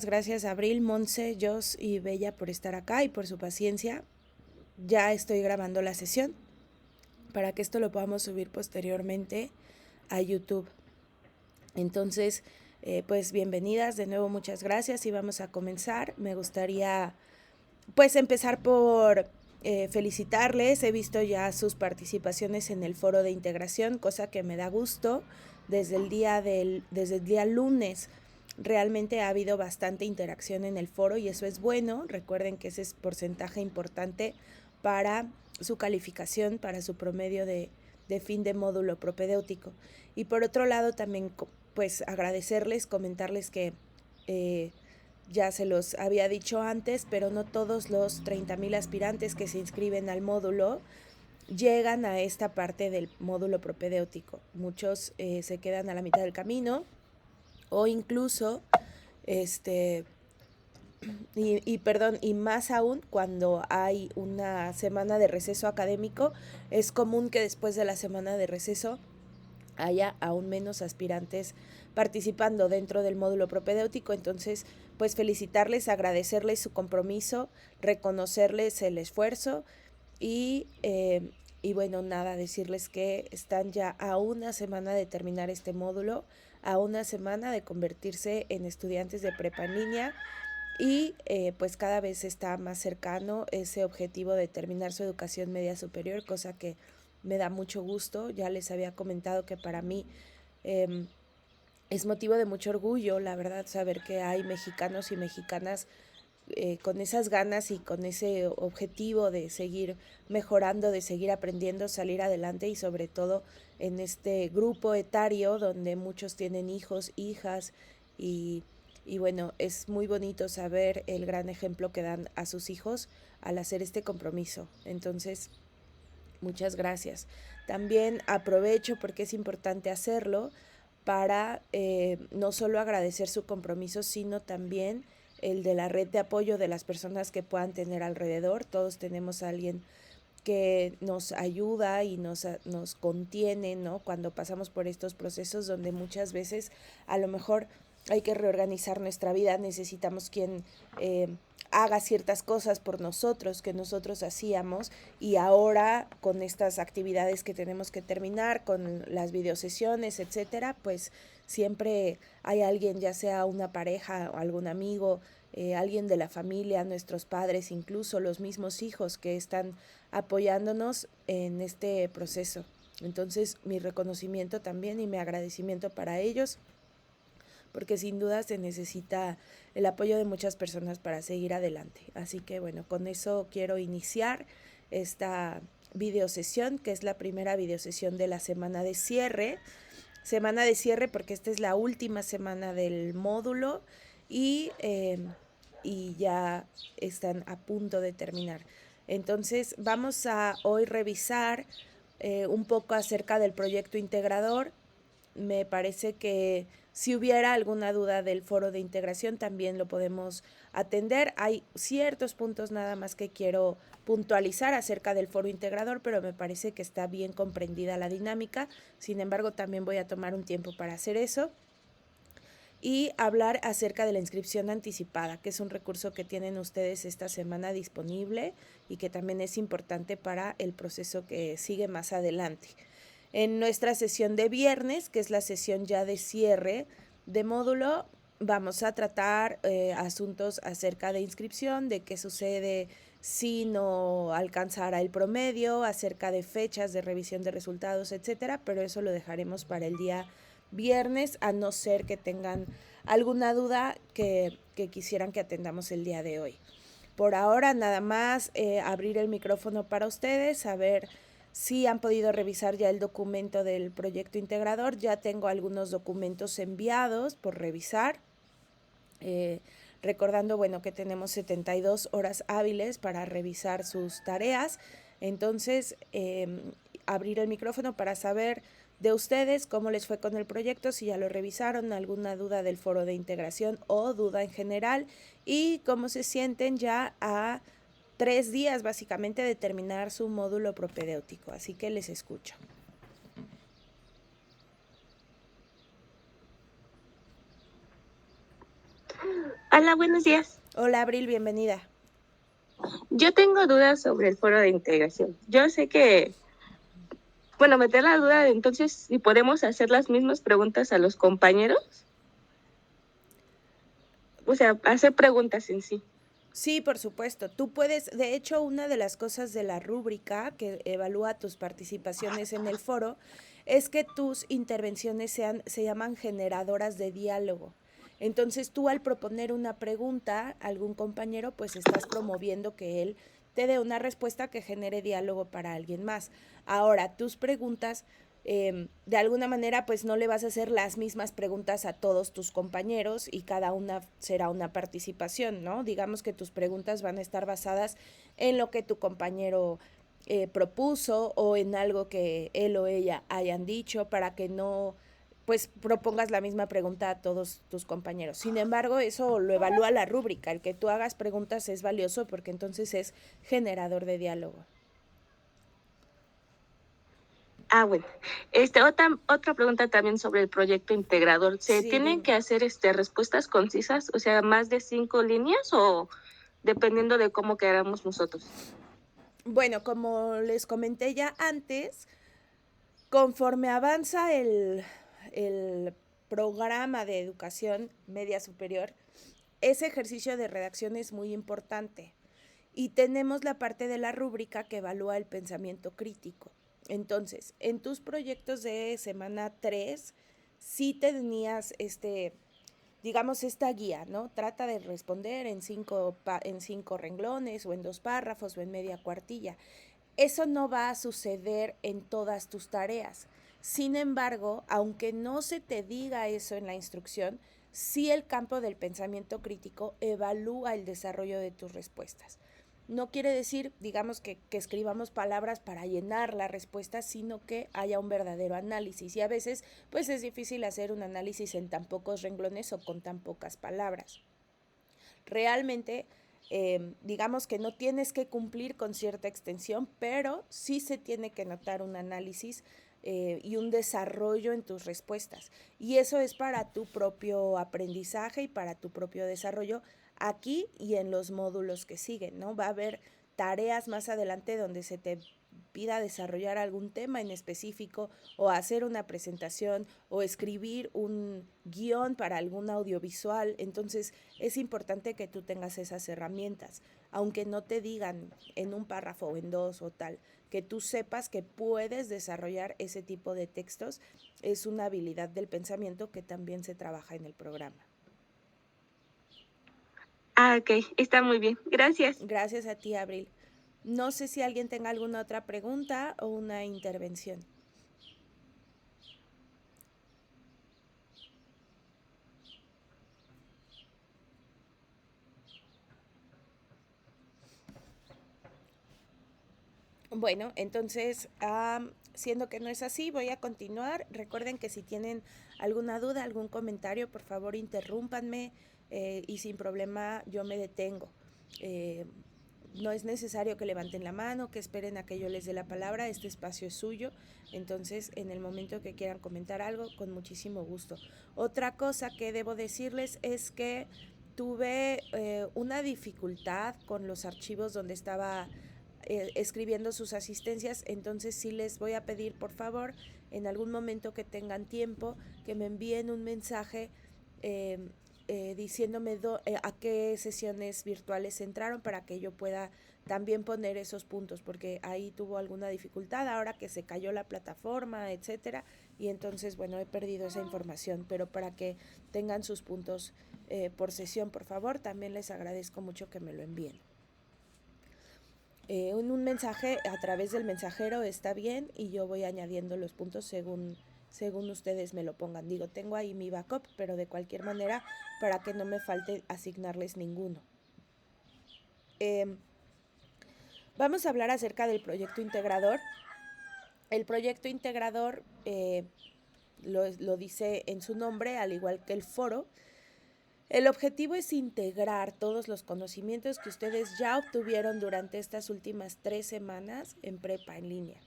Gracias Abril, Monse, Jos y Bella por estar acá y por su paciencia. Ya estoy grabando la sesión para que esto lo podamos subir posteriormente a YouTube. Entonces, pues bienvenidas, de nuevo muchas gracias y vamos a comenzar. Me gustaría pues empezar por felicitarles. He visto ya sus participaciones en el foro de integración, cosa que me da gusto. Desde el día lunes realmente ha habido bastante interacción en el foro y eso es bueno. Recuerden que ese es porcentaje importante para su calificación, para su promedio de fin de módulo propedéutico. Y por otro lado también pues agradecerles, comentarles que ya se los había dicho antes, pero no todos los 30,000 aspirantes que se inscriben al módulo llegan a esta parte del módulo propedéutico. Muchos se quedan a la mitad del camino o incluso y más aún cuando hay una semana de receso académico, es común que después de la semana de receso haya aún menos aspirantes participando dentro del módulo propedéutico. Entonces, pues felicitarles, agradecerles su compromiso, reconocerles el esfuerzo y bueno, nada, decirles que están ya a una semana de terminar este módulo, a una semana de convertirse en estudiantes de prepa en línea y pues cada vez está más cercano ese objetivo de terminar su educación media superior, cosa que me da mucho gusto. Ya les había comentado que para mí es motivo de mucho orgullo, la verdad, saber que hay mexicanos y mexicanas con esas ganas y con ese objetivo de seguir mejorando, de seguir aprendiendo, salir adelante y sobre todo en este grupo etario donde muchos tienen hijos, hijas y, y bueno, es muy bonito saber el gran ejemplo que dan a sus hijos al hacer este compromiso. Entonces, muchas gracias. También aprovecho porque es importante hacerlo para no solo agradecer su compromiso, sino también el de la red de apoyo de las personas que puedan tener alrededor. Todos tenemos a alguien que nos ayuda y nos contiene, ¿no? Cuando pasamos por estos procesos donde muchas veces a lo mejor hay que reorganizar nuestra vida, necesitamos quien haga ciertas cosas por nosotros que nosotros hacíamos y ahora con estas actividades que tenemos que terminar, con las videosesiones, etcétera, pues siempre hay alguien, ya sea una pareja o algún amigo, alguien de la familia, nuestros padres, incluso los mismos hijos que están apoyándonos en este proceso. Entonces, mi reconocimiento también y mi agradecimiento para ellos, porque sin duda se necesita el apoyo de muchas personas para seguir adelante. Así que bueno, con eso quiero iniciar esta videosesión, que es la primera videosesión de la semana de cierre. Semana de cierre porque esta es la última semana del módulo y ya están a punto de terminar. Entonces vamos a hoy revisar un poco acerca del proyecto integrador. Me parece que si hubiera alguna duda del foro de integración también lo podemos atender. Hay ciertos puntos nada más que quiero puntualizar acerca del foro integrador, pero me parece que está bien comprendida la dinámica. Sin embargo, también voy a tomar un tiempo para hacer eso y hablar acerca de la inscripción anticipada, que es un recurso que tienen ustedes esta semana disponible y que también es importante para el proceso que sigue más adelante. En nuestra sesión de viernes, que es la sesión ya de cierre de módulo, vamos a tratar asuntos acerca de inscripción, de qué sucede si no alcanzara el promedio, acerca de fechas de revisión de resultados, etcétera, pero eso lo dejaremos para el día viernes, a no ser que tengan alguna duda que quisieran que atendamos el día de hoy. Por ahora nada más abrir el micrófono para ustedes, saber si han podido revisar ya el documento del proyecto integrador. Ya tengo algunos documentos enviados por revisar. Recordando, bueno, que tenemos 72 horas hábiles para revisar sus tareas. Entonces, abrir el micrófono para saber de ustedes cómo les fue con el proyecto, si ya lo revisaron, alguna duda del foro de integración o duda en general y cómo se sienten ya a 3 días básicamente de terminar su módulo propedéutico. Así que les escucho. Hola, buenos días. Hola Abril, bienvenida. Yo tengo dudas sobre el foro de integración. Yo sé que, bueno, meter la duda de entonces si podemos hacer las mismas preguntas a los compañeros, o sea, hacer preguntas en sí. Sí, por supuesto. Tú puedes, de hecho, una de las cosas de la rúbrica que evalúa tus participaciones en el foro es que tus intervenciones se llaman generadoras de diálogo. Entonces tú al proponer una pregunta a algún compañero, pues estás promoviendo que él te dé una respuesta que genere diálogo para alguien más. Ahora, tus preguntas de alguna manera pues no le vas a hacer las mismas preguntas a todos tus compañeros y cada una será una participación, ¿no? Digamos que tus preguntas van a estar basadas en lo que tu compañero propuso o en algo que él o ella hayan dicho para que no pues propongas la misma pregunta a todos tus compañeros. Sin embargo, eso lo evalúa la rúbrica. El que tú hagas preguntas es valioso porque entonces es generador de diálogo. Bueno. Otra pregunta también sobre el proyecto integrador. ¿Se Sí, tienen dime. que hacer respuestas concisas, o sea, más de 5 líneas o dependiendo de cómo queramos nosotros? Bueno, como les comenté ya antes, conforme avanza el programa de educación media superior, ese ejercicio de redacción es muy importante. Y tenemos la parte de la rúbrica que evalúa el pensamiento crítico. Entonces, en tus proyectos de semana 3, sí tenías digamos, esta guía, ¿no? Trata de responder en cinco renglones o en 2 párrafos o en media cuartilla. Eso no va a suceder en todas tus tareas. Sin embargo, aunque no se te diga eso en la instrucción, sí el campo del pensamiento crítico evalúa el desarrollo de tus respuestas. No quiere decir, digamos, que escribamos palabras para llenar la respuesta, sino que haya un verdadero análisis. Y a veces, pues es difícil hacer un análisis en tan pocos renglones o con tan pocas palabras. Realmente, digamos que no tienes que cumplir con cierta extensión, pero sí se tiene que notar un análisis y un desarrollo en tus respuestas. Y eso es para tu propio aprendizaje y para tu propio desarrollo aquí y en los módulos que siguen, ¿no? Va a haber tareas más adelante donde se te pida desarrollar algún tema en específico o hacer una presentación o escribir un guión para algún audiovisual. Entonces es importante que tú tengas esas herramientas, aunque no te digan en un párrafo o en 2 o tal, que tú sepas que puedes desarrollar ese tipo de textos. Es una habilidad del pensamiento que también se trabaja en el programa. Ok, está muy bien. Gracias. Gracias a ti, Abril. No sé si alguien tenga alguna otra pregunta o una intervención. Bueno, entonces, siendo que no es así, voy a continuar. Recuerden que si tienen alguna duda, algún comentario, por favor interrúmpanme y sin problema yo me detengo. Eh, no es necesario que levanten la mano, que esperen a que yo les dé la palabra, este espacio es suyo, entonces en el momento que quieran comentar algo, con muchísimo gusto. Otra cosa que debo decirles es que tuve una dificultad con los archivos donde estaba escribiendo sus asistencias, entonces sí les voy a pedir por favor en algún momento que tengan tiempo que me envíen un mensaje diciéndome a qué sesiones virtuales entraron para que yo pueda también poner esos puntos, porque ahí tuvo alguna dificultad ahora que se cayó la plataforma, etcétera, y entonces, bueno, he perdido esa información, pero para que tengan sus puntos por sesión, por favor, también les agradezco mucho que me lo envíen. Un mensaje a través del mensajero está bien y yo voy añadiendo los puntos según ustedes me lo pongan. Digo, tengo ahí mi backup, pero de cualquier manera, para que no me falte asignarles ninguno. Vamos a hablar acerca del proyecto integrador. El proyecto integrador lo dice en su nombre, al igual que el foro. El objetivo es integrar todos los conocimientos que ustedes ya obtuvieron durante estas últimas 3 semanas en prepa en línea,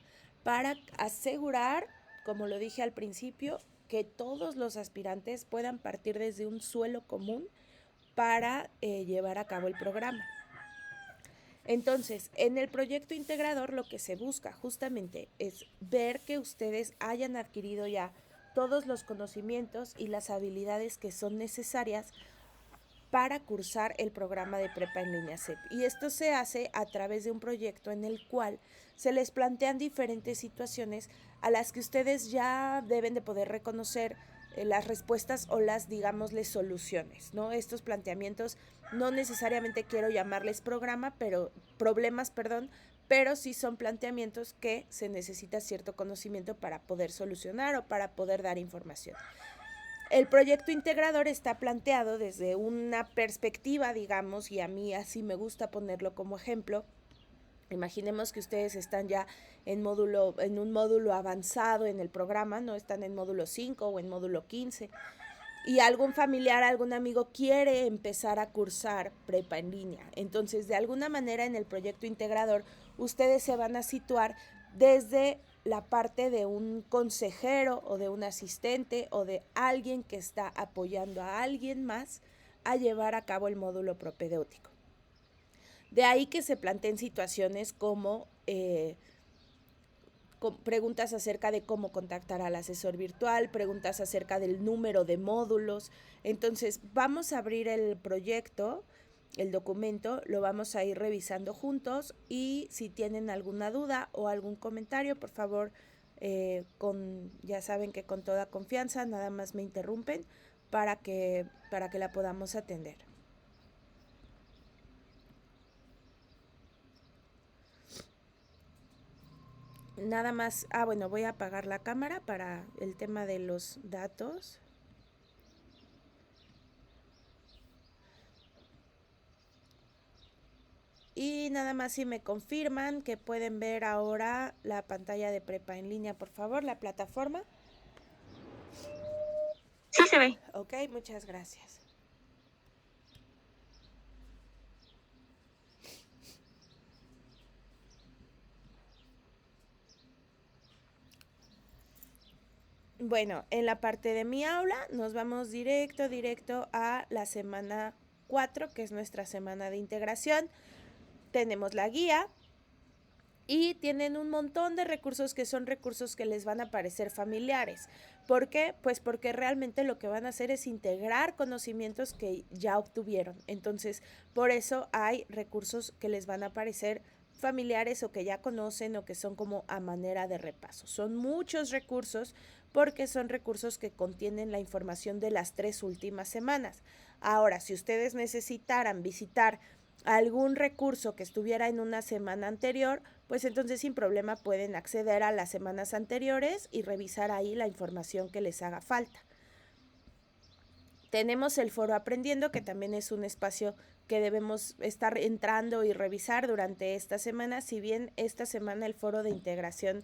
para asegurar, como lo dije al principio, que todos los aspirantes puedan partir desde un suelo común para llevar a cabo el programa. Entonces, en el proyecto integrador lo que se busca justamente es ver que ustedes hayan adquirido ya todos los conocimientos y las habilidades que son necesarias para cursar el programa de prepa en línea CEP. Y esto se hace a través de un proyecto en el cual se les plantean diferentes situaciones a las que ustedes ya deben de poder reconocer las respuestas o las, digámosle, soluciones, ¿no? Estos planteamientos no necesariamente quiero llamarles problemas, pero sí son planteamientos que se necesita cierto conocimiento para poder solucionar o para poder dar información. El proyecto integrador está planteado desde una perspectiva, digamos, y a mí así me gusta ponerlo como ejemplo. Imaginemos que ustedes están ya en un módulo avanzado en el programa, no están en módulo 5 o en módulo 15, y algún familiar, algún amigo quiere empezar a cursar prepa en línea. Entonces, de alguna manera en el proyecto integrador, ustedes se van a situar desde la parte de un consejero o de un asistente o de alguien que está apoyando a alguien más a llevar a cabo el módulo propedéutico. De ahí que se planteen situaciones como preguntas acerca de cómo contactar al asesor virtual, preguntas acerca del número de módulos. Entonces, vamos a abrir el proyecto, el documento, lo vamos a ir revisando juntos y si tienen alguna duda o algún comentario, por favor, ya saben que con toda confianza, nada más me interrumpen para que la podamos atender. Nada más, bueno, voy a apagar la cámara para el tema de los datos. Y nada más si me confirman que pueden ver ahora la pantalla de prepa en línea, por favor, la plataforma. Sí se ve. Ok, muchas gracias. Bueno, en la parte de mi aula nos vamos directo a la semana 4, que es nuestra semana de integración. Tenemos la guía y tienen un montón de recursos que son recursos que les van a parecer familiares. ¿Por qué? Pues porque realmente lo que van a hacer es integrar conocimientos que ya obtuvieron. Entonces, por eso hay recursos que les van a parecer familiares o que ya conocen o que son como a manera de repaso. Son muchos recursos porque son recursos que contienen la información de las 3 últimas semanas. Ahora, si ustedes necesitaran visitar algún recurso que estuviera en una semana anterior, pues entonces sin problema pueden acceder a las semanas anteriores y revisar ahí la información que les haga falta. Tenemos el foro Aprendiendo, que también es un espacio que debemos estar entrando y revisar durante esta semana, si bien esta semana el foro de integración,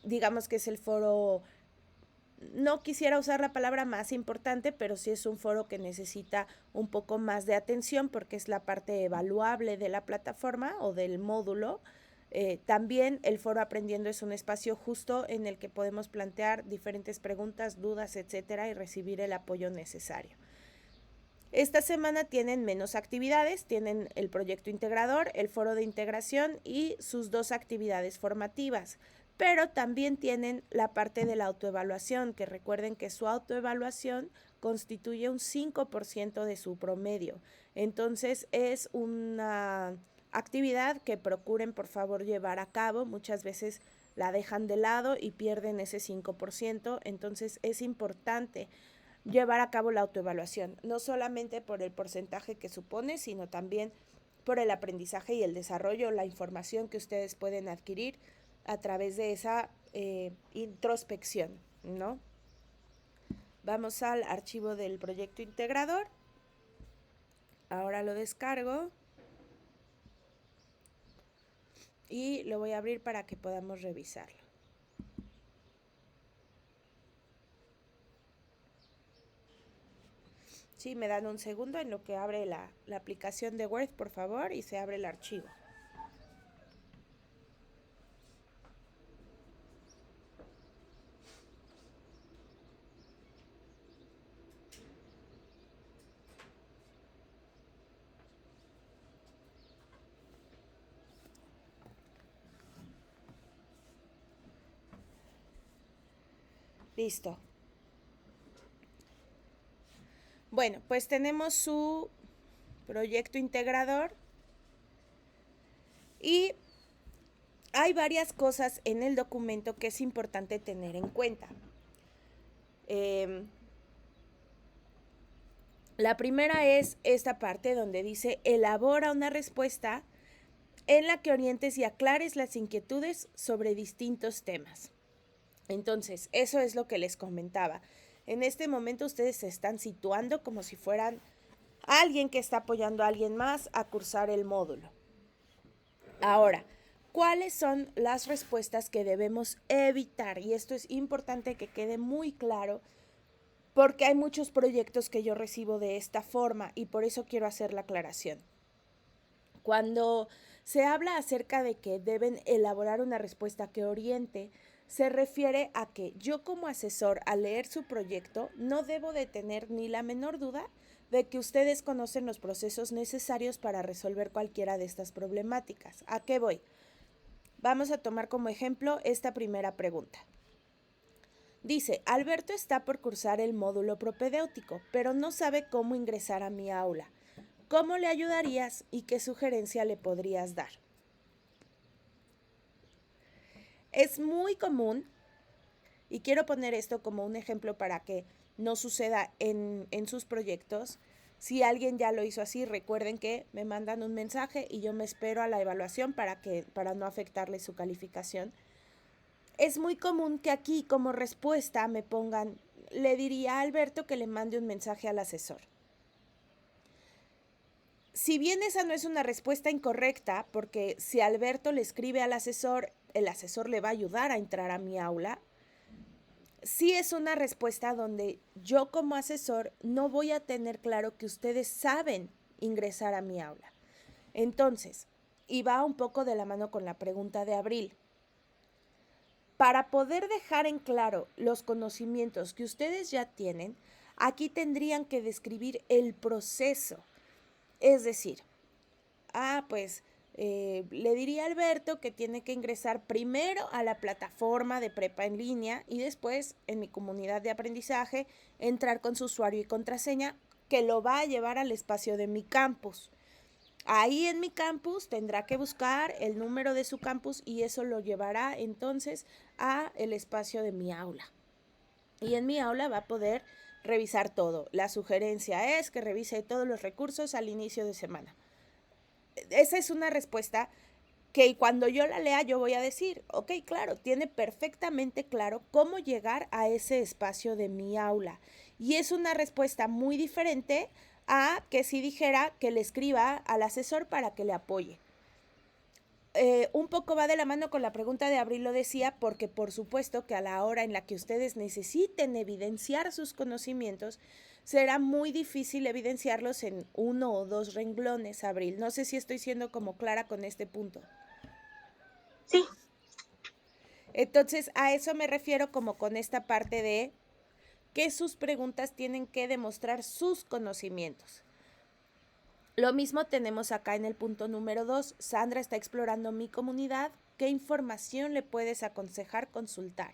digamos que es el foro, no quisiera usar la palabra más importante, pero sí es un foro que necesita un poco más de atención porque es la parte evaluable de la plataforma o del módulo. También el foro Aprendiendo es un espacio justo en el que podemos plantear diferentes preguntas, dudas, etcétera, y recibir el apoyo necesario. Esta semana tienen menos actividades, tienen el proyecto integrador, el foro de integración y sus 2 actividades formativas, pero también tienen la parte de la autoevaluación, que recuerden que su autoevaluación constituye un 5% de su promedio. Entonces es una actividad que procuren por favor llevar a cabo. Muchas veces la dejan de lado y pierden ese 5%, entonces es importante llevar a cabo la autoevaluación, no solamente por el porcentaje que supone, sino también por el aprendizaje y el desarrollo, la información que ustedes pueden adquirir a través de esa introspección, ¿no? Vamos al archivo del proyecto integrador. Ahora lo descargo y lo voy a abrir para que podamos revisarlo. Sí, me dan un segundo en lo que abre la aplicación de Word, por favor, y se abre el archivo. Listo. Bueno, pues tenemos su proyecto integrador y hay varias cosas en el documento que es importante tener en cuenta. La primera es esta parte donde dice elabora una respuesta en la que orientes y aclares las inquietudes sobre distintos temas. Entonces, eso es lo que les comentaba. En este momento ustedes se están situando como si fueran alguien que está apoyando a alguien más a cursar el módulo. Ahora, ¿cuáles son las respuestas que debemos evitar? Y esto es importante que quede muy claro porque hay muchos proyectos que yo recibo de esta forma y por eso quiero hacer la aclaración. Cuando se habla acerca de que deben elaborar una respuesta que oriente, se refiere a que yo como asesor al leer su proyecto no debo de tener ni la menor duda de que ustedes conocen los procesos necesarios para resolver cualquiera de estas problemáticas. ¿A qué voy? Vamos a tomar como ejemplo esta primera pregunta. Dice, Alberto está por cursar el módulo propedéutico, pero no sabe cómo ingresar a mi aula. ¿Cómo le ayudarías y qué sugerencia le podrías dar? Es muy común, y quiero poner esto como un ejemplo para que no suceda en sus proyectos. Si alguien ya lo hizo así, recuerden que me mandan un mensaje y yo me espero a la evaluación para no afectarle su calificación. Es muy común que aquí como respuesta me pongan, le diría a Alberto que le mande un mensaje al asesor. Si bien esa no es una respuesta incorrecta, porque si Alberto le escribe al asesor, el asesor le va a ayudar a entrar a mi aula, sí es una respuesta donde yo como asesor no voy a tener claro que ustedes saben ingresar a mi aula. Entonces, y va un poco de la mano con la pregunta de Abril. Para poder dejar en claro los conocimientos que ustedes ya tienen, aquí tendrían que describir el proceso. Es decir, le diría a Alberto que tiene que ingresar primero a la plataforma de prepa en línea y después en mi comunidad de aprendizaje entrar con su usuario y contraseña que lo va a llevar al espacio de mi campus. Ahí en mi campus tendrá que buscar el número de su campus y eso lo llevará entonces a el espacio de mi aula. Y en mi aula va a poder revisar todo. La sugerencia es que revise todos los recursos al inicio de semana. Esa es una respuesta que cuando yo la lea yo voy a decir, ok, claro, tiene perfectamente claro cómo llegar a ese espacio de mi aula. Y es una respuesta muy diferente a que si dijera que le escriba al asesor para que le apoye. Un poco va de la mano con la pregunta de Abril, lo decía, porque por supuesto que a la hora en la que ustedes necesiten evidenciar sus conocimientos, será muy difícil evidenciarlos en 1 o 2 renglones, Abril. No sé si estoy siendo como clara con este punto. Sí. Entonces, a eso me refiero como con esta parte de que sus preguntas tienen que demostrar sus conocimientos. Lo mismo tenemos acá en el punto número 2. Sandra está explorando mi comunidad. ¿Qué información le puedes aconsejar consultar?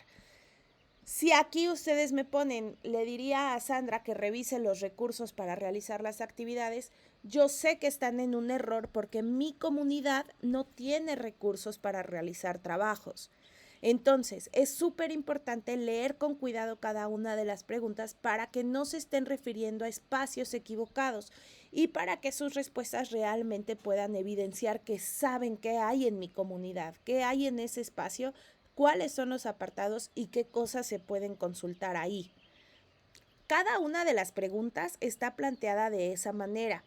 Si aquí ustedes me ponen, le diría a Sandra que revise los recursos para realizar las actividades, yo sé que están en un error porque mi comunidad no tiene recursos para realizar trabajos. Entonces, es súper importante leer con cuidado cada una de las preguntas para que no se estén refiriendo a espacios equivocados y para que sus respuestas realmente puedan evidenciar que saben qué hay en mi comunidad, qué hay en ese espacio, cuáles son los apartados y qué cosas se pueden consultar ahí. Cada una de las preguntas está planteada de esa manera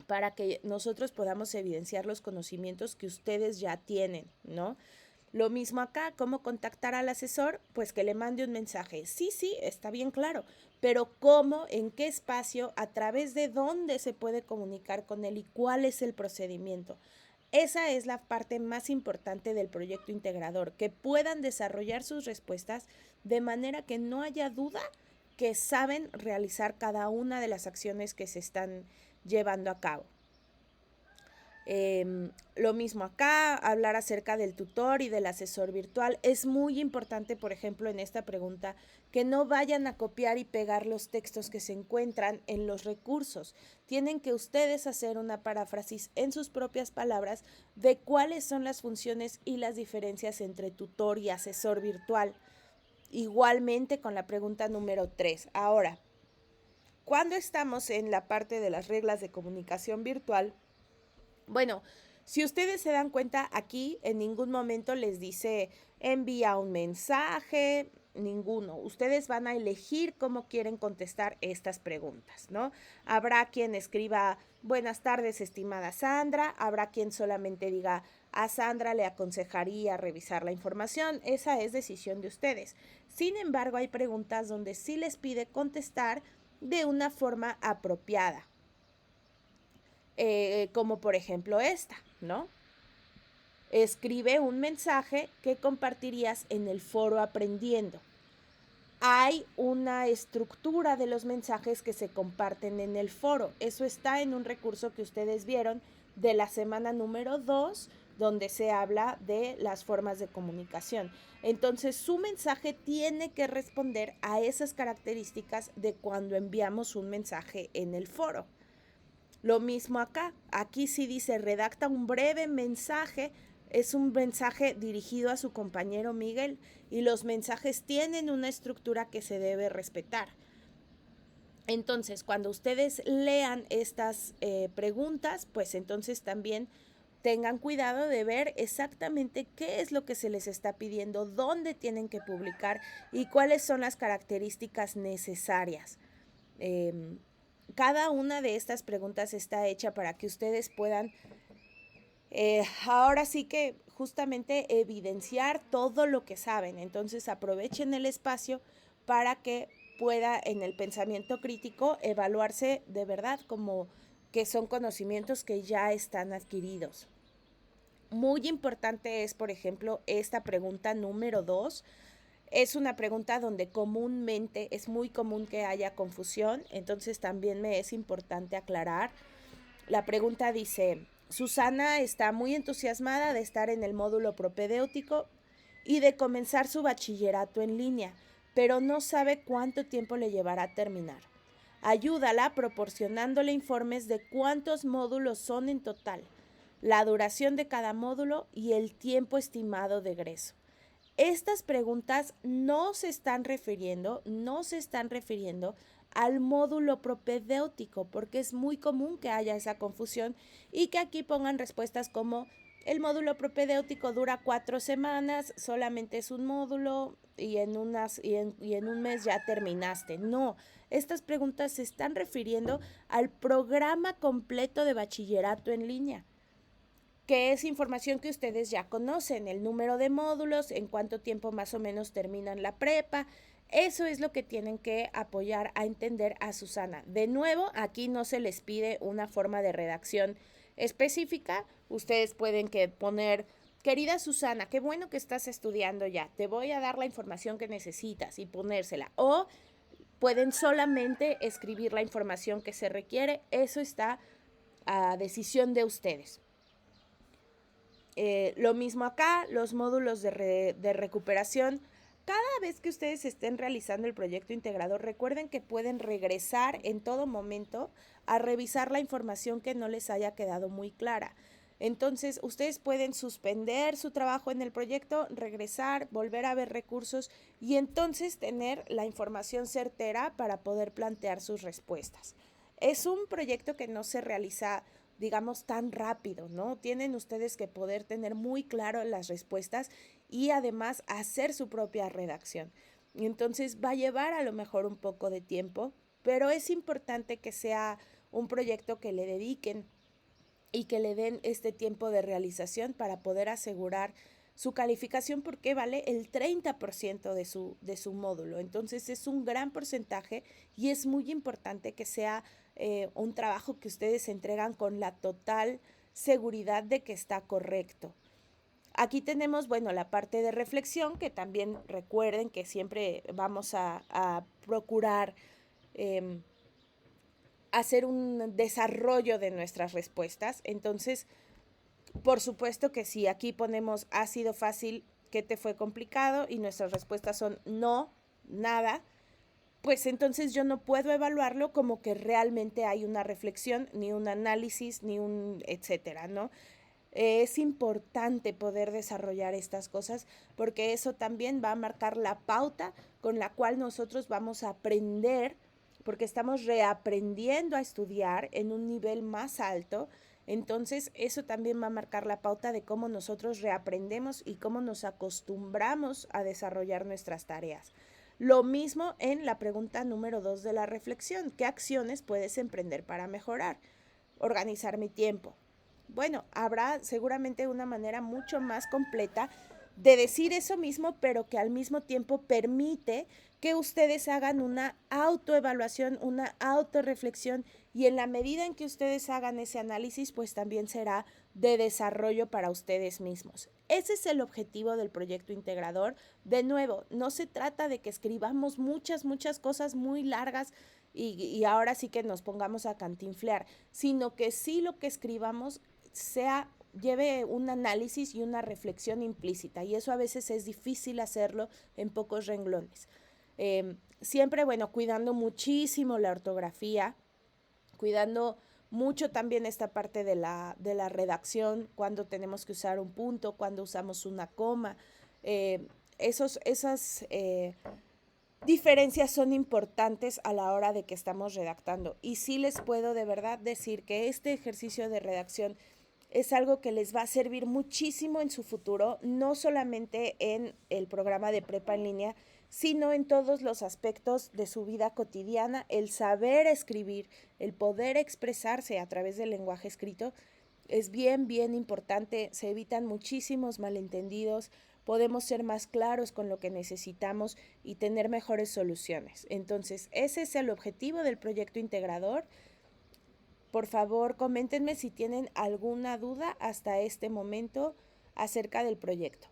para que nosotros podamos evidenciar los conocimientos que ustedes ya tienen, ¿no? Lo mismo acá, ¿cómo contactar al asesor? Pues que le mande un mensaje. Sí, está bien claro, pero ¿cómo, en qué espacio, a través de dónde se puede comunicar con él y cuál es el procedimiento? Esa es la parte más importante del proyecto integrador, que puedan desarrollar sus respuestas de manera que no haya duda que saben realizar cada una de las acciones que se están llevando a cabo. Lo mismo acá, hablar acerca del tutor y del asesor virtual. Es muy importante, por ejemplo, en esta pregunta, que no vayan a copiar y pegar los textos que se encuentran en los recursos. Tienen que ustedes hacer una paráfrasis en sus propias palabras de cuáles son las funciones y las diferencias entre tutor y asesor virtual. Igualmente con la pregunta número 3. Ahora, cuando estamos en la parte de las reglas de comunicación virtual, bueno, si ustedes se dan cuenta, aquí en ningún momento les dice envía un mensaje, ninguno. Ustedes van a elegir cómo quieren contestar estas preguntas, ¿no? Habrá quien escriba buenas tardes, estimada Sandra, habrá quien solamente diga a Sandra le aconsejaría revisar la información, esa es decisión de ustedes. Sin embargo, hay preguntas donde sí les pide contestar de una forma apropiada. Como por ejemplo esta, ¿no? Escribe un mensaje que compartirías en el foro Aprendiendo. Hay una estructura de los mensajes que se comparten en el foro. Eso está en un recurso que ustedes vieron de la semana número 2, donde se habla de las formas de comunicación. Entonces, su mensaje tiene que responder a esas características de cuando enviamos un mensaje en el foro. Lo mismo acá. Aquí sí dice redacta un breve mensaje. Es un mensaje dirigido a su compañero Miguel y los mensajes tienen una estructura que se debe respetar. Entonces, cuando ustedes lean estas preguntas, pues entonces también tengan cuidado de ver exactamente qué es lo que se les está pidiendo, dónde tienen que publicar y cuáles son las características necesarias. Cada una de estas preguntas está hecha para que ustedes puedan ahora sí que justamente evidenciar todo lo que saben. Entonces aprovechen el espacio para que pueda en el pensamiento crítico evaluarse de verdad como que son conocimientos que ya están adquiridos. Muy importante es, por ejemplo, esta pregunta número 2. Es una pregunta donde comúnmente es muy común que haya confusión, entonces también me es importante aclarar. La pregunta dice, Susana está muy entusiasmada de estar en el módulo propedéutico y de comenzar su bachillerato en línea, pero no sabe cuánto tiempo le llevará a terminar. Ayúdala proporcionándole informes de cuántos módulos son en total, la duración de cada módulo y el tiempo estimado de egreso. Estas preguntas no se están refiriendo al módulo propedéutico, porque es muy común que haya esa confusión y que aquí pongan respuestas como el módulo propedéutico dura 4 semanas, solamente es un módulo y en un mes ya terminaste. No, estas preguntas se están refiriendo al programa completo de bachillerato en línea, que es información que ustedes ya conocen, el número de módulos, en cuánto tiempo más o menos terminan la prepa. Eso es lo que tienen que apoyar a entender a Susana. De nuevo, aquí no se les pide una forma de redacción específica. Ustedes pueden poner, querida Susana, qué bueno que estás estudiando ya, te voy a dar la información que necesitas y ponérsela. O pueden solamente escribir la información que se requiere. Eso está a decisión de ustedes. Lo mismo acá, los módulos de recuperación. Cada vez que ustedes estén realizando el proyecto integrador, recuerden que pueden regresar en todo momento a revisar la información que no les haya quedado muy clara. Entonces, ustedes pueden suspender su trabajo en el proyecto, regresar, volver a ver recursos y entonces tener la información certera para poder plantear sus respuestas. Es un proyecto que no se realiza, digamos, tan rápido, ¿no? Tienen ustedes que poder tener muy claro las respuestas y además hacer su propia redacción. Y entonces va a llevar a lo mejor un poco de tiempo, pero es importante que sea un proyecto que le dediquen y que le den este tiempo de realización para poder asegurar su calificación, porque vale el 30% de su módulo. Entonces es un gran porcentaje y es muy importante que sea un trabajo que ustedes entregan con la total seguridad de que está correcto. Aquí tenemos, bueno, la parte de reflexión, que también recuerden que siempre vamos a procurar hacer un desarrollo de nuestras respuestas. Entonces, Por supuesto que si aquí ponemos ha sido fácil, ¿qué te fue complicado? Y nuestras respuestas son no, nada, pues entonces yo no puedo evaluarlo como que realmente hay una reflexión, ni un análisis, ni un etcétera, ¿no? Es importante poder desarrollar estas cosas porque eso también va a marcar la pauta con la cual nosotros vamos a aprender, porque estamos reaprendiendo a estudiar en un nivel más alto. Entonces eso también va a marcar la pauta de cómo nosotros reaprendemos y cómo nos acostumbramos a desarrollar nuestras tareas. Lo mismo en la pregunta número 2 de la reflexión. ¿Qué acciones puedes emprender para mejorar? Organizar mi tiempo. Bueno, habrá seguramente una manera mucho más completa de decir eso mismo, pero que al mismo tiempo permite que ustedes hagan una autoevaluación, una autorreflexión, y en la medida en que ustedes hagan ese análisis, pues también será de desarrollo para ustedes mismos. Ese es el objetivo del proyecto integrador. De nuevo, no se trata de que escribamos muchas cosas muy largas y ahora sí que nos pongamos a cantinflear, sino que sí lo que escribamos lleve un análisis y una reflexión implícita, y eso a veces es difícil hacerlo en pocos renglones. Siempre, bueno, cuidando muchísimo la ortografía, cuidando mucho también esta parte de la redacción, cuando tenemos que usar un punto, cuando usamos una coma. Esas diferencias son importantes a la hora de que estamos redactando. Y sí les puedo de verdad decir que este ejercicio de redacción es algo que les va a servir muchísimo en su futuro, no solamente en el programa de prepa en línea, sino en todos los aspectos de su vida cotidiana. El saber escribir, el poder expresarse a través del lenguaje escrito es bien importante. Se evitan muchísimos malentendidos, podemos ser más claros con lo que necesitamos y tener mejores soluciones. Entonces, ese es el objetivo del proyecto integrador. Por favor, coméntenme si tienen alguna duda hasta este momento acerca del proyecto.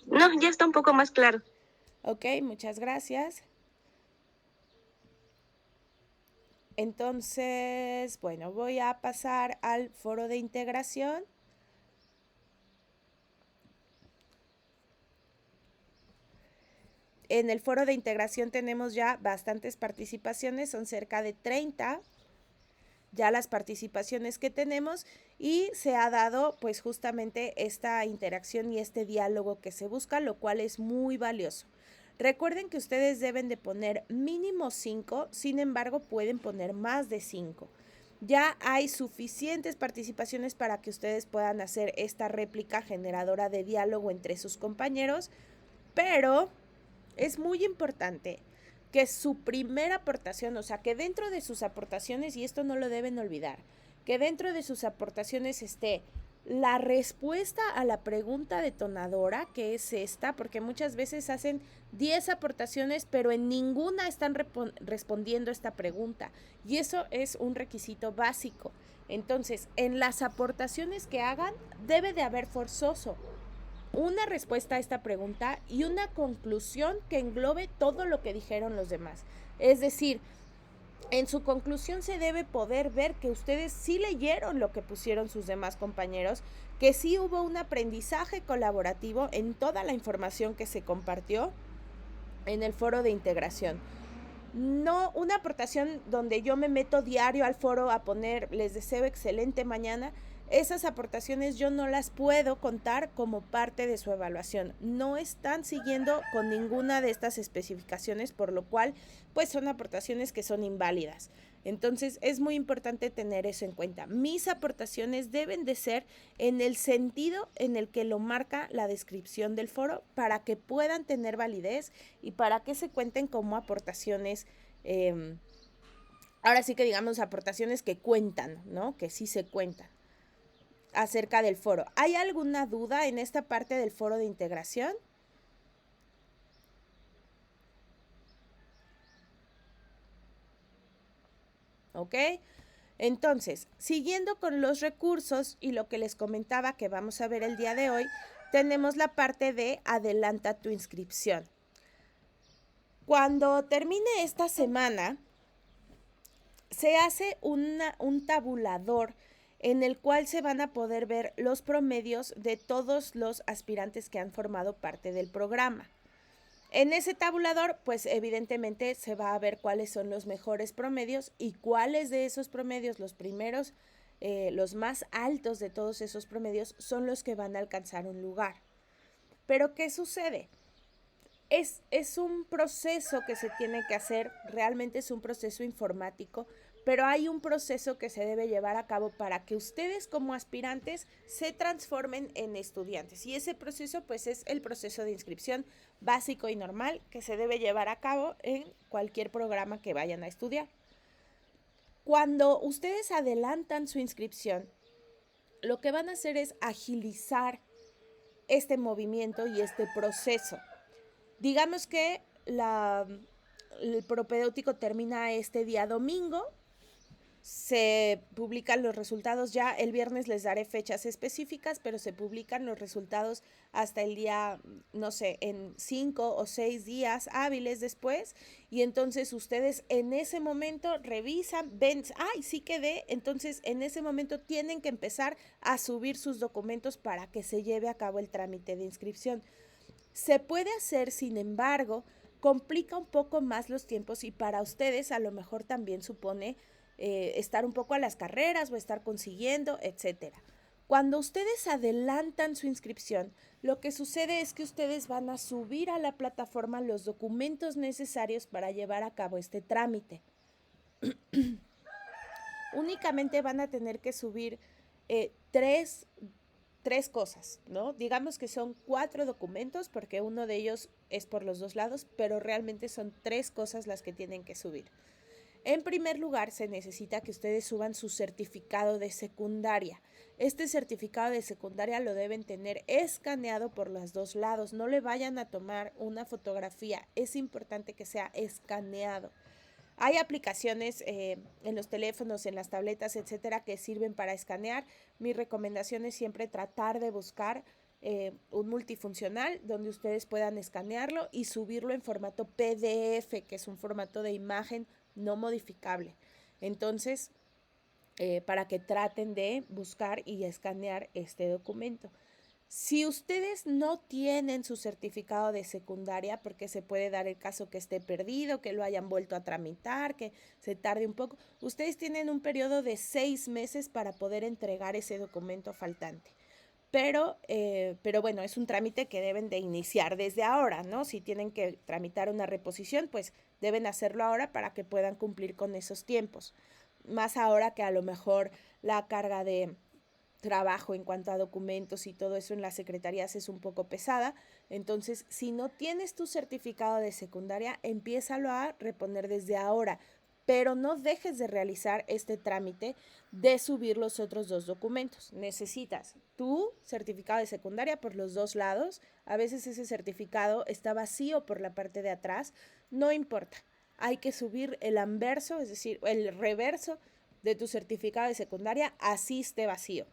No, ya está un poco más claro. Ok, muchas gracias. Entonces, bueno, voy a pasar al foro de integración. En el foro de integración tenemos ya bastantes participaciones, son cerca de 30 ya las participaciones que tenemos, y se ha dado pues justamente esta interacción y este diálogo que se busca, lo cual es muy valioso. Recuerden que ustedes deben de poner mínimo 5, sin embargo pueden poner más de 5. Ya hay suficientes participaciones para que ustedes puedan hacer esta réplica generadora de diálogo entre sus compañeros, pero es muy importante que su primera aportación, o sea, que dentro de sus aportaciones, y esto no lo deben olvidar, que dentro de sus aportaciones esté la respuesta a la pregunta detonadora, que es esta, porque muchas veces hacen 10 aportaciones, pero en ninguna están respondiendo esta pregunta, y eso es un requisito básico. Entonces, en las aportaciones que hagan, debe de haber forzoso una respuesta a esta pregunta y una conclusión que englobe todo lo que dijeron los demás. Es decir, en su conclusión se debe poder ver que ustedes sí leyeron lo que pusieron sus demás compañeros, que sí hubo un aprendizaje colaborativo en toda la información que se compartió en el foro de integración. No una aportación donde yo me meto diario al foro a poner les deseo excelente mañana. Esas aportaciones yo no las puedo contar como parte de su evaluación. No están siguiendo con ninguna de estas especificaciones, por lo cual pues son aportaciones que son inválidas. Entonces es muy importante tener eso en cuenta. Mis aportaciones deben de ser en el sentido en el que lo marca la descripción del foro, para que puedan tener validez y para que se cuenten como aportaciones, ahora sí que digamos aportaciones que cuentan, ¿no? Que sí se cuentan acerca del foro. ¿Hay alguna duda en esta parte del foro de integración? ¿Ok? Entonces, siguiendo con los recursos y lo que les comentaba que vamos a ver el día de hoy, tenemos la parte de adelanta tu inscripción. Cuando termine esta semana, se hace un tabulador en el cual se van a poder ver los promedios de todos los aspirantes que han formado parte del programa. En ese tabulador, pues evidentemente se va a ver cuáles son los mejores promedios y cuáles de esos promedios, los primeros, los más altos de todos esos promedios, son los que van a alcanzar un lugar. Pero ¿qué sucede? Es un proceso que se tiene que hacer, realmente es un proceso informático, pero hay un proceso que se debe llevar a cabo para que ustedes como aspirantes se transformen en estudiantes. Y ese proceso pues es el proceso de inscripción básico y normal que se debe llevar a cabo en cualquier programa que vayan a estudiar. Cuando ustedes adelantan su inscripción, lo que van a hacer es agilizar este movimiento y este proceso. Digamos que el propedéutico termina este día domingo, se publican los resultados ya, el viernes les daré fechas específicas, pero se publican los resultados hasta el día, no sé, en 5 o 6 días hábiles después, y entonces ustedes en ese momento revisan, ven, ay, sí quedé, entonces en ese momento tienen que empezar a subir sus documentos para que se lleve a cabo el trámite de inscripción. Se puede hacer, sin embargo, complica un poco más los tiempos y para ustedes a lo mejor también supone estar un poco a las carreras o estar consiguiendo, etcétera. Cuando ustedes adelantan su inscripción, lo que sucede es que ustedes van a subir a la plataforma los documentos necesarios para llevar a cabo este trámite. Únicamente van a tener que subir tres cosas, ¿no? Digamos que son 4 documentos porque uno de ellos es por los 2 lados, pero realmente son 3 cosas las que tienen que subir. En primer lugar, se necesita que ustedes suban su certificado de secundaria. Este certificado de secundaria lo deben tener escaneado por los 2 lados. No le vayan a tomar una fotografía. Es importante que sea escaneado. Hay aplicaciones en los teléfonos, en las tabletas, etcétera, que sirven para escanear. Mi recomendación es siempre tratar de buscar un multifuncional donde ustedes puedan escanearlo y subirlo en formato PDF, que es un formato de imagen no modificable. Entonces, para que traten de buscar y escanear este documento. Si ustedes no tienen su certificado de secundaria, porque se puede dar el caso que esté perdido, que lo hayan vuelto a tramitar, que se tarde un poco, ustedes tienen un periodo de 6 meses para poder entregar ese documento faltante. Pero bueno, es un trámite que deben de iniciar desde ahora, ¿no? Si tienen que tramitar una reposición, pues deben hacerlo ahora para que puedan cumplir con esos tiempos. Más ahora que a lo mejor la carga de trabajo en cuanto a documentos y todo eso en las secretarías es un poco pesada. Entonces, si no tienes tu certificado de secundaria, empiézalo a reponer desde ahora, pero no dejes de realizar este trámite de subir los otros 2 documentos. Necesitas tu certificado de secundaria por los 2 lados. A veces ese certificado está vacío por la parte de atrás. No importa. Hay que subir el anverso, es decir, el reverso de tu certificado de secundaria, así esté vacío.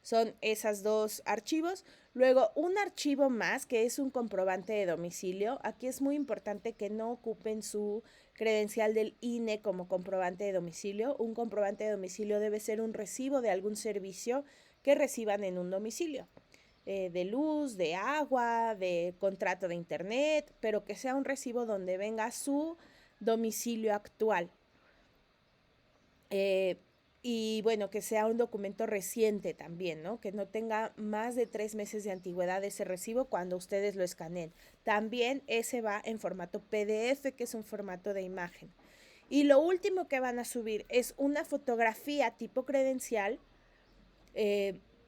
Son esos 2 archivos. Luego, un archivo más que es un comprobante de domicilio. Aquí es muy importante que no ocupen su credencial del INE como comprobante de domicilio. Un comprobante de domicilio debe ser un recibo de algún servicio que reciban en un domicilio. De luz, de agua, de contrato de internet, pero que sea un recibo donde venga su domicilio actual. Y bueno, que sea un documento reciente también, ¿no? Que no tenga más de 3 meses de antigüedad ese recibo cuando ustedes lo escaneen. También ese va en formato PDF, que es un formato de imagen. Y lo último que van a subir es una fotografía tipo credencial,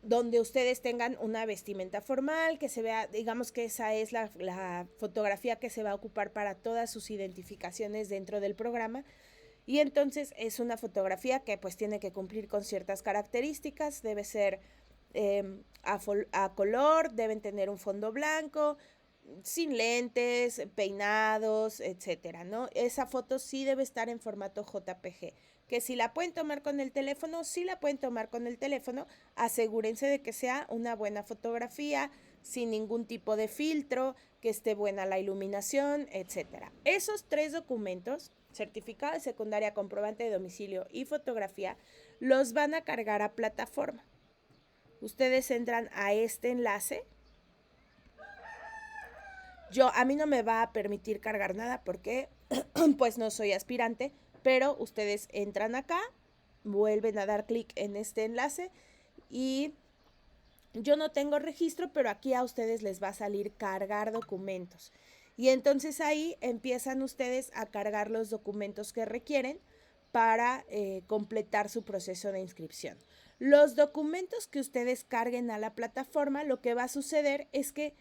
donde ustedes tengan una vestimenta formal, que se vea, digamos que esa es la fotografía que se va a ocupar para todas sus identificaciones dentro del programa. Y entonces es una fotografía que pues tiene que cumplir con ciertas características, debe ser a color, deben tener un fondo blanco, sin lentes, peinados, etcétera, ¿no? Esa foto sí debe estar en formato JPG, que si la pueden tomar con el teléfono, sí la pueden tomar con el teléfono, asegúrense de que sea una buena fotografía, sin ningún tipo de filtro, que esté buena la iluminación, etcétera. Esos 3 documentos certificado de secundaria, comprobante de domicilio y fotografía, los van a cargar a plataforma. Ustedes entran a este enlace. A mí no me va a permitir cargar nada porque pues no soy aspirante, pero ustedes entran acá, vuelven a dar clic en este enlace y yo no tengo registro, pero aquí a ustedes les va a salir cargar documentos. Y entonces ahí empiezan ustedes a cargar los documentos que requieren para completar su proceso de inscripción. Los documentos que ustedes carguen a la plataforma, lo que va a suceder es que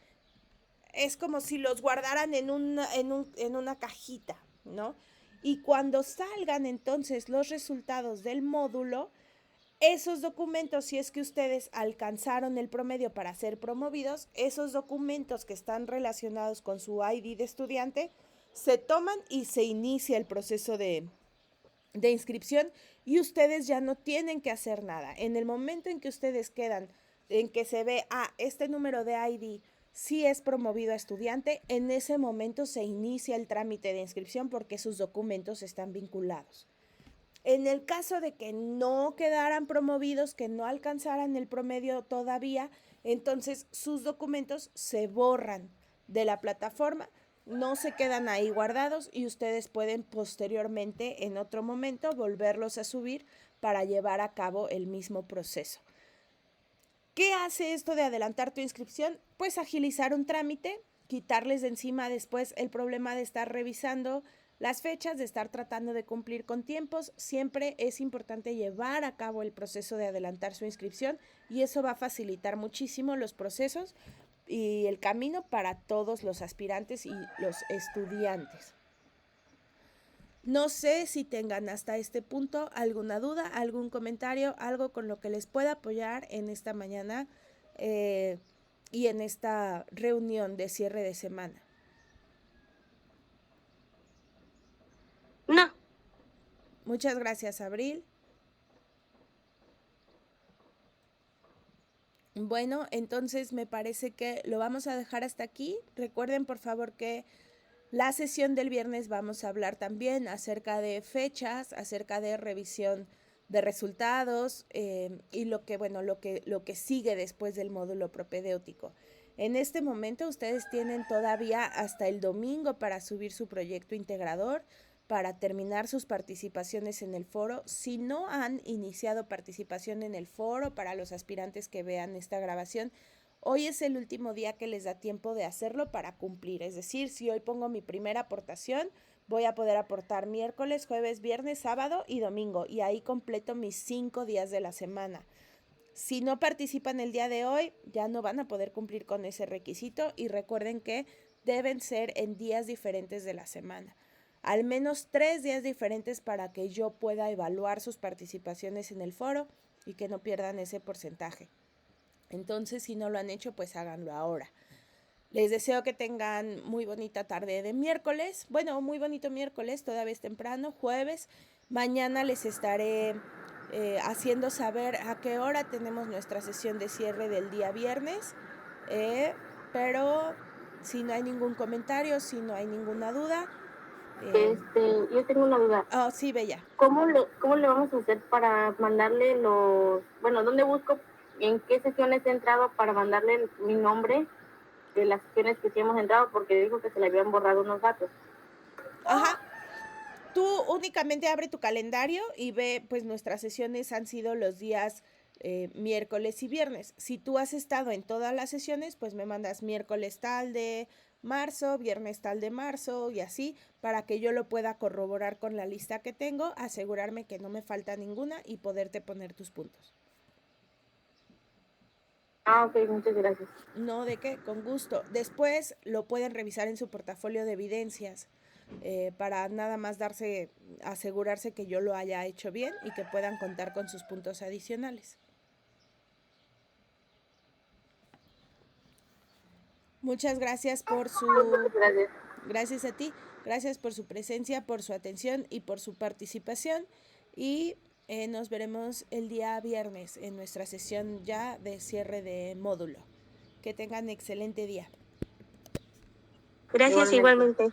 es como si los guardaran en una cajita, ¿no? Y cuando salgan entonces los resultados del módulo, esos documentos, si es que ustedes alcanzaron el promedio para ser promovidos, esos documentos que están relacionados con su ID de estudiante, se toman y se inicia el proceso de inscripción y ustedes ya no tienen que hacer nada. En el momento en que ustedes quedan, en que se ve, este número de ID sí es promovido a estudiante, en ese momento se inicia el trámite de inscripción porque sus documentos están vinculados. En el caso de que no quedaran promovidos, que no alcanzaran el promedio todavía, entonces sus documentos se borran de la plataforma, no se quedan ahí guardados y ustedes pueden posteriormente, en otro momento, volverlos a subir para llevar a cabo el mismo proceso. ¿Qué hace esto de adelantar tu inscripción? Pues agilizar un trámite, quitarles de encima después el problema de estar revisando las fechas, de estar tratando de cumplir con tiempos. Siempre es importante llevar a cabo el proceso de adelantar su inscripción y eso va a facilitar muchísimo los procesos y el camino para todos los aspirantes y los estudiantes. No sé si tengan hasta este punto alguna duda, algún comentario, algo con lo que les pueda apoyar en esta mañana y en esta reunión de cierre de semana. No. Muchas gracias, Abril. Bueno, entonces me parece que lo vamos a dejar hasta aquí. Recuerden, por favor, que la sesión del viernes vamos a hablar también acerca de fechas, acerca de revisión de resultados y lo que sigue después del módulo propedéutico. En este momento ustedes tienen todavía hasta el domingo para subir su proyecto integrador, para terminar sus participaciones en el foro. Si no han iniciado participación en el foro, para los aspirantes que vean esta grabación, hoy es el último día que les da tiempo de hacerlo para cumplir. Es decir, si hoy pongo mi primera aportación, voy a poder aportar miércoles, jueves, viernes, sábado y domingo. Y ahí completo mis 5 días de la semana. Si no participan el día de hoy, ya no van a poder cumplir con ese requisito. Y recuerden que deben ser en días diferentes de la semana. Al menos 3 días diferentes para que yo pueda evaluar sus participaciones en el foro y que no pierdan ese porcentaje. Entonces, si no lo han hecho, pues háganlo ahora. Les deseo que tengan muy bonita tarde de miércoles. Bueno, muy bonito miércoles, todavía es temprano, jueves. Mañana les estaré haciendo saber a qué hora tenemos nuestra sesión de cierre del día viernes. Pero si no hay ningún comentario, si no hay ninguna duda. Yo tengo una duda. Oh, sí, Bella. ¿Cómo le vamos a hacer para mandarle ¿dónde busco? ¿En qué sesiones he entrado para mandarle mi nombre de las sesiones que sí hemos entrado? Porque dijo que se le habían borrado unos datos. Ajá. Tú únicamente abre tu calendario y ve, pues nuestras sesiones han sido los días miércoles y viernes. Si tú has estado en todas las sesiones, pues me mandas miércoles tal de marzo, viernes tal de marzo y así, para que yo lo pueda corroborar con la lista que tengo, asegurarme que no me falta ninguna y poderte poner tus puntos. Ok, muchas gracias. No, ¿de qué? Con gusto. Después lo pueden revisar en su portafolio de evidencias para nada más asegurarse que yo lo haya hecho bien y que puedan contar con sus puntos adicionales. Muchas gracias por su... Gracias. Gracias a ti. Gracias por su presencia, por su atención y por su participación. Y nos veremos el día viernes en nuestra sesión ya de cierre de módulo. Que tengan excelente día. Gracias igualmente.